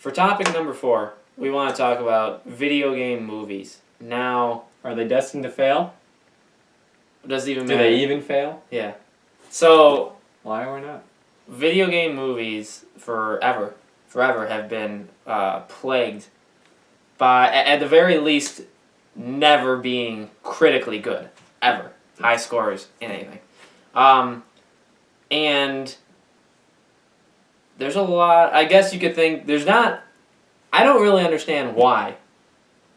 For topic number 4, we want to talk about video game movies. Now, are they destined to fail? Does it even matter? Do they even fail? Yeah. So, why or not? Video game movies forever have been plagued by, at the very least, never being critically good, ever. High scores in anything. And there's a lot, I guess you could think, I don't really understand why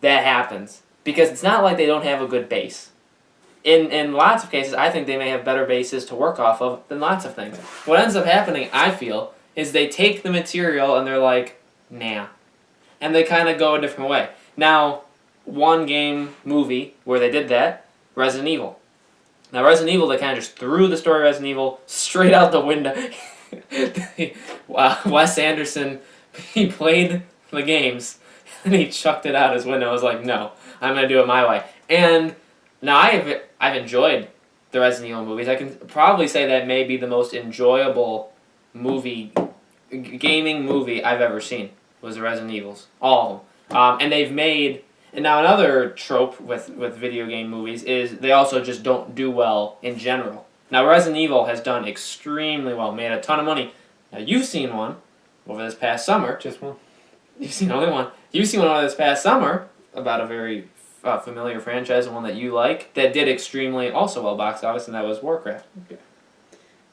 that happens, because it's not like they don't have a good base. In lots of cases, I think they may have better bases to work off of than lots of things. What ends up happening, I feel, is they take the material and they're like, nah. And they kind of go a different way. Now, one game movie where they did that, Resident Evil. Now, Resident Evil, they kind of just threw the story of Resident Evil straight out the window. Wes Anderson, he played the games, and he chucked it out his window. I was like, no, I'm going to do it my way. And now I've enjoyed the Resident Evil movies. I can probably say that may be the most enjoyable gaming movie I've ever seen was the Resident Evils. All of them. And they've made... And now another trope with video game movies is they also just don't do well in general. Now Resident Evil has done extremely well, made a ton of money. Now you've seen one over this past summer. Just one. You've seen only one. You've seen one over this past summer about a very familiar franchise, and one that you like, that did extremely also well box office, and that was Warcraft. Okay.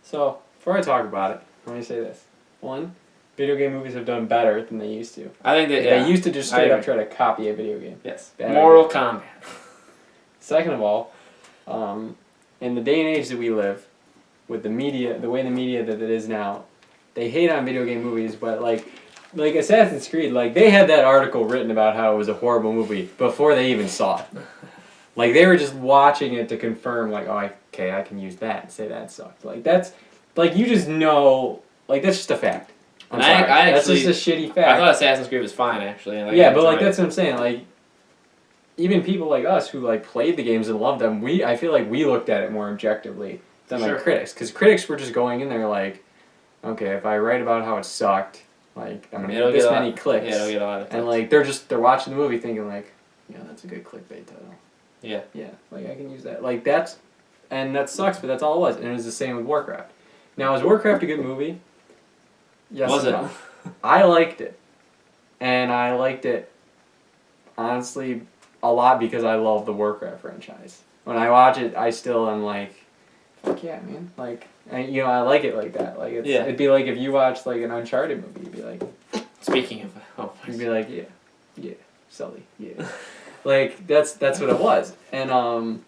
So, before I talk about it, let me say this. One, video game movies have done better than they used to. I think that, They used to just straight up try to copy a video game. Yes. Mortal Kombat. Second of all, in the day and age that we live, with the media, the way the media that it is now, they hate on video game movies, but like Assassin's Creed, like they had that article written about how it was a horrible movie before they even saw it. Like they were just watching it to confirm, like, oh, okay, I can use that and say that sucked. Like that's, like you just know, like that's just a fact. I'm sorry. That's just a shitty fact. I thought Assassin's Creed was fine, actually. Like, yeah, but like that's what I'm saying. Like, even people like us who like played the games and loved them, I feel like we looked at it more objectively than like critics, because critics were just going in there like, okay, if I write about how it sucked, like I'm gonna get this many clicks. Yeah, it'll get a lot of clicks. And like they're watching the movie thinking like, yeah, that's a good clickbait title. Yeah. Yeah, like I can use that. Like that sucks, but that's all it was. And it was the same with Warcraft. Now, is Warcraft a good movie? Yes. Was it? No. I liked it. And I liked it, honestly, a lot because I love the Warcraft franchise. When I watch it, I still am like, fuck yeah, man. Like, I like it like that. Like, it'd be like if you watched like an Uncharted movie, you'd be like... Speaking of... you'd be like, yeah, Sully, yeah. Like, that's what it was. And,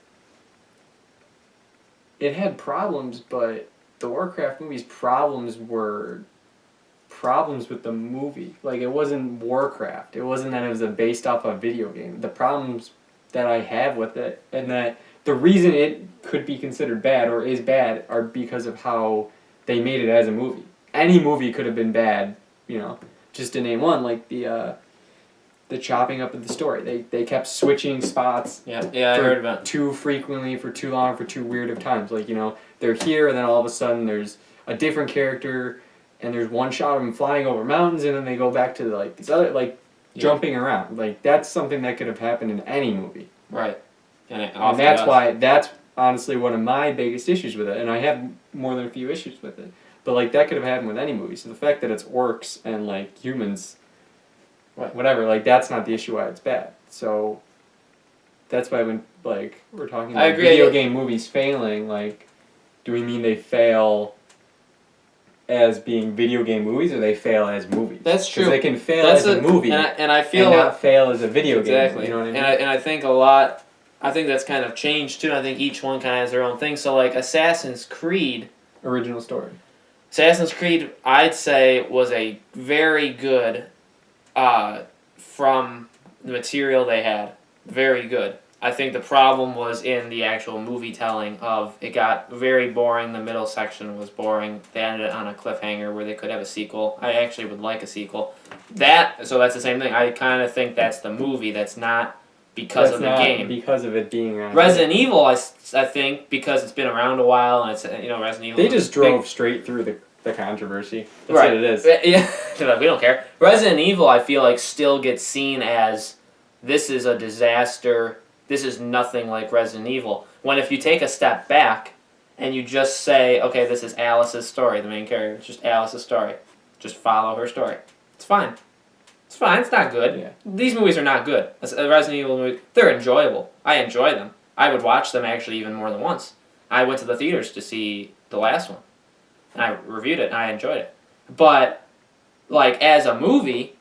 it had problems, but the Warcraft movie's problems were problems with the movie. Like, it wasn't Warcraft. It wasn't that it was based off a video game. The problems that I have with it, and that the reason it could be considered bad or is bad, are because of how they made it as a movie. Any movie could have been bad, just to name one, like the chopping up of the story. They kept switching spots. Yeah, I heard about it. Too frequently, for too long, for too weird of times. Like, they're here, and then all of a sudden there's a different character, and there's one shot of them flying over mountains, and then they go back to like these other jumping around. Like, that's something that could have happened in any movie. Right. And that's honestly one of my biggest issues with it, and I have more than a few issues with it. But like that could have happened with any movie. So the fact that it's orcs and like humans, whatever, like that's not the issue why it's bad. So that's why when like we're talking about video game movies failing, like, do we mean they fail as being video game movies, or they fail as movies? That's true. Because they can fail as a movie, and I feel and not fail as a video game. Exactly. You know what I mean? And I think I think that's kind of changed too. I think each one kind of has their own thing. So like Assassin's Creed, original story. Assassin's Creed, I'd say, was a very good, from the material they had, very good. I think the problem was in the actual movie telling of, it got very boring, the middle section was boring, they ended it on a cliffhanger where they could have a sequel. I actually would like a sequel. So that's the same thing. I kind of think that's the movie, that's not because of the game. Because of it being around. Resident Evil, I think, because it's been around a while, and it's, Resident Evil... They just drove straight through the controversy. That's Right. what it is. Yeah, we don't care. Resident Evil, I feel like, still gets seen as this is a disaster. This is nothing like Resident Evil. When if you take a step back and you just say, okay, this is Alice's story, the main character, it's just Alice's story. Just follow her story. It's fine. It's fine. It's not good. Yeah. These movies are not good. Resident Evil movies, they're enjoyable. I enjoy them. I would watch them actually even more than once. I went to the theaters to see the last one. And I reviewed it and I enjoyed it. But, like, as a movie,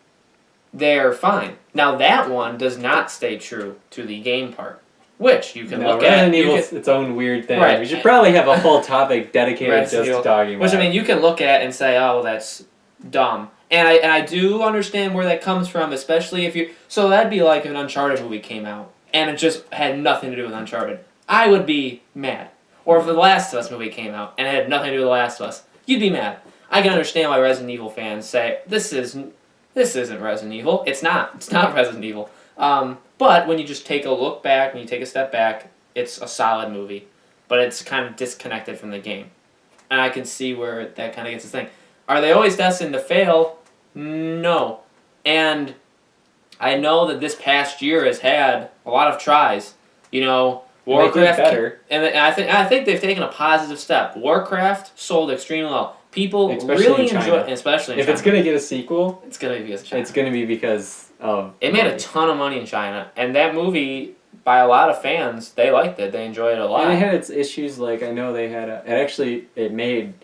they're fine. Now, that one does not stay true to the game part, which you can look at. Resident Evil's its own weird thing. Right. We should probably have a whole topic dedicated just to talking about Which, I mean, you can look at and say, oh, that's dumb. And I do understand where that comes from, especially if you... So that'd be like if an Uncharted movie came out, and it just had nothing to do with Uncharted. I would be mad. Or if The Last of Us movie came out, and it had nothing to do with The Last of Us, you'd be mad. I can understand why Resident Evil fans say, this isn't Resident Evil. It's not. It's not Resident Evil. But when you just take a look back, and you take a step back, it's a solid movie. But it's kind of disconnected from the game. And I can see where that kind of gets this thing. Are they always destined to fail? No. And I know that this past year has had a lot of tries. You know, Warcraft better. And I think they've taken a positive step. Warcraft sold extremely well. People Especially really in China. enjoy, especially in If China. it's gonna get a sequel, It's gonna be because of China. it's gonna be because of It made money. a ton of money in China, and that movie, by a lot of fans, they liked it. They enjoyed it a lot. And it had its issues. Like I know they had it made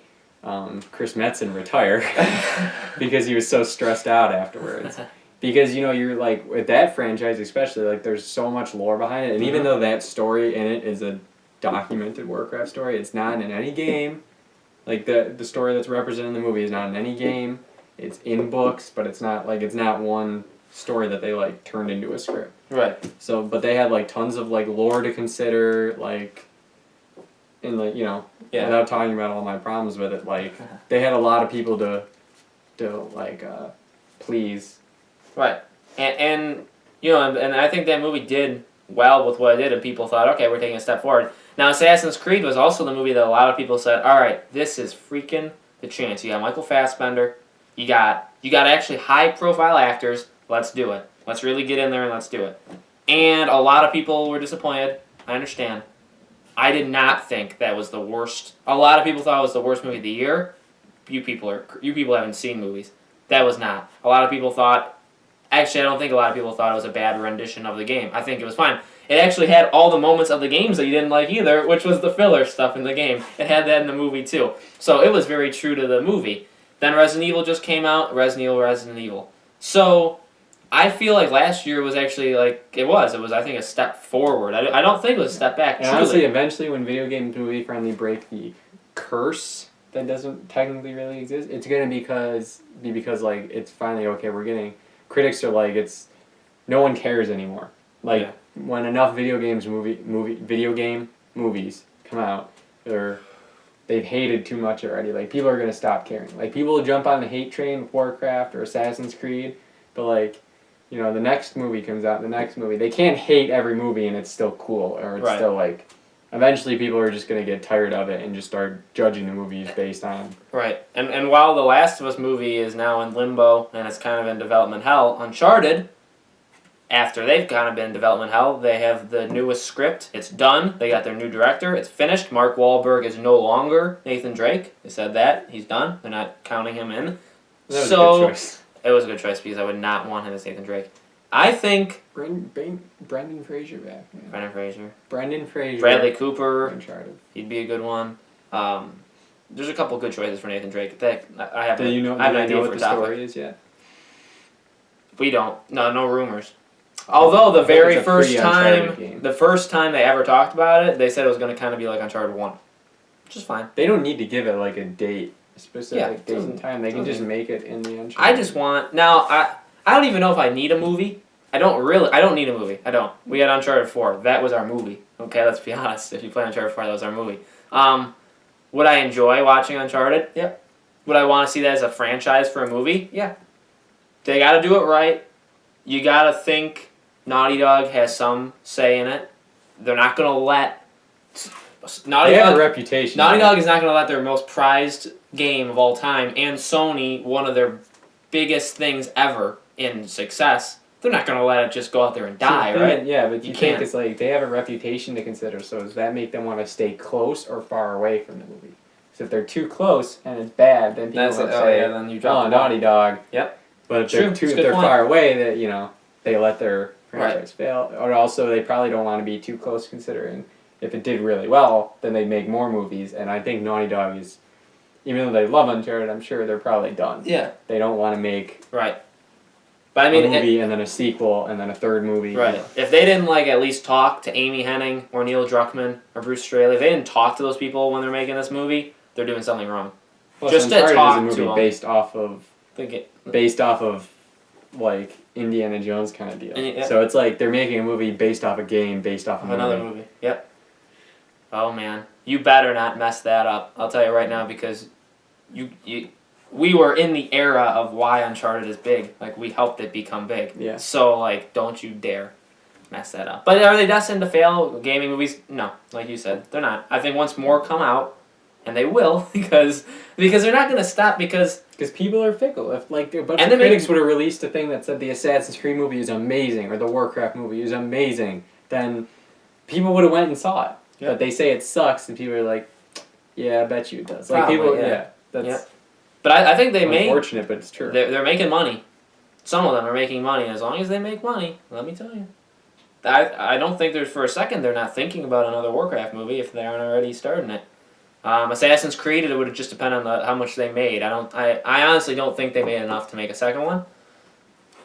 Chris Metzen retire because he was so stressed out afterwards. Because you're like with that franchise especially, like there's so much lore behind it, and even though that story in it is a documented Warcraft story, it's not in any game. Like the story that's represented in the movie is not in any game. It's in books, but it's not one story that they like turned into a script. Right. So, but they had like tons of like lore to consider, like, and like without talking about all my problems with it, like they had a lot of people to like please. Right. And I think that movie did well with what it did, and people thought, okay, we're taking a step forward. Now, Assassin's Creed was also the movie that a lot of people said, all right, this is freaking the chance. You got Michael Fassbender. You got actually high-profile actors. Let's do it. Let's really get in there and let's do it. And a lot of people were disappointed. I understand. I did not think that was the worst. A lot of people thought it was the worst movie of the year. You people haven't seen movies. That was not. A lot of people thought. Actually, I don't think a lot of people thought it was a bad rendition of the game. I think it was fine. It actually had all the moments of the games that you didn't like either, which was the filler stuff in the game. It had that in the movie too. So it was very true to the movie. Then Resident Evil just came out. Resident Evil. So I feel like last year was actually like it was I think a step forward. I don't think it was a step back. And honestly, eventually, when video games movie finally break the curse that doesn't technically really exist, it's gonna be because like it's finally okay. We're getting critics are like it's no one cares anymore. Like when enough video game movies come out, they've hated too much already. Like people are gonna stop caring. Like people will jump on the hate train with Warcraft or Assassin's Creed, but like. The next movie comes out, they can't hate every movie and it's still cool, or it's still like, eventually people are just going to get tired of it and just start judging the movies based on. Right. And while The Last of Us movie is now in limbo and it's kind of in development hell, Uncharted, after they've kind of been in development hell, they have the newest script. It's done. They got their new director. It's finished. Mark Wahlberg is no longer Nathan Drake. They said that. He's done. They're not counting him in. That was a good choice. It was a good choice because I would not want him as Nathan Drake. I think... Brendan Fraser back. Man. Brendan Fraser. Bradley Cooper. Uncharted. He'd be a good one. There's a couple good choices for Nathan Drake. I have Do you know what the story is yet? We don't. No rumors. Although the very first time they ever talked about it, they said it was going to kind of be like Uncharted 1. Which is fine. They don't need to give it like a date. Specific date and time. They can just make it in the Uncharted. I just want... Now, I don't even know if I need a movie. I don't need a movie. I don't. We had Uncharted 4. That was our movie. Okay, let's be honest. If you play Uncharted 4, that was our movie. Would I enjoy watching Uncharted? Yeah. Would I want to see that as a franchise for a movie? Yeah. They got to do it right. You got to think Naughty Dog has some say in it. They're not going to let... Naughty They have a Dog. reputation. Naughty right? Dog is not going to let their most prized game of all time and Sony, one of their biggest things ever in success, they're not going to let it just go out there and die, right? Yeah, but You you can't. think it's like they have a reputation to consider. So does that make them want to stay close or far away from the movie? So if they're too close and it's bad, then people That's would it. say, Oh yeah, then you drop the ball. Naughty Dog. Yep. But if True. they're It's a good if they're point. far away, that they let their Right. franchise fail. Or also they probably don't want to be too close, considering if it did really well, then they'd make more movies. And I think Naughty Dog is, even though they love Uncharted, I'm sure they're probably done. Yeah. They don't want to make Right. But I mean, a movie and then a sequel and then a third movie. right. If they didn't at least talk to Amy Hennig or Neil Druckmann or Bruce Straley, if they didn't talk to those people when they're making this movie, they're doing something wrong. Plus, Just to Uncharted talk is a to movie 'em. based off of like Indiana Jones kind of deal. Yeah. So it's like they're making a movie based off a game, based off of Another movie. Yep. Oh man, you better not mess that up. I'll tell you right now because we were in the era of why Uncharted is big. We helped it become big. Yeah. So don't you dare mess that up. But are they destined to fail? Gaming movies? No, like you said, they're not. I think once more come out, and they will because they're not going to stop because people are fickle. If a bunch And of they make- critics would have released a thing that said the Assassin's Creed movie is amazing or the Warcraft movie is amazing, then people would have went and saw it. Yeah. But they say it sucks, and people are like, "Yeah, I bet you it does." Probably, yeah. That's Yeah. But I think they may. unfortunate, but it's true. They're making money. Some of them are making money. As long as they make money, let me tell you. I don't think there's for a second they're not thinking about another Warcraft movie if they aren't already starting it. Assassin's Creed, it would just depend on how much they made. I honestly don't think they made enough to make a second one.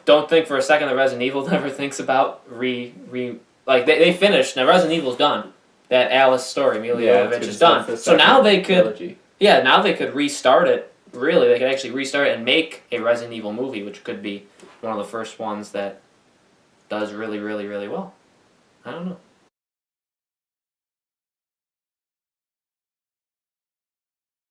Don't think for a second that Resident Evil never thinks about they finished. Now Resident Evil's done. That Alice story, Mila Jovovich is done. So now they could now they could restart it. Really, they could actually restart it and make a Resident Evil movie, which could be one of the first ones that does really, really, really well. I don't know.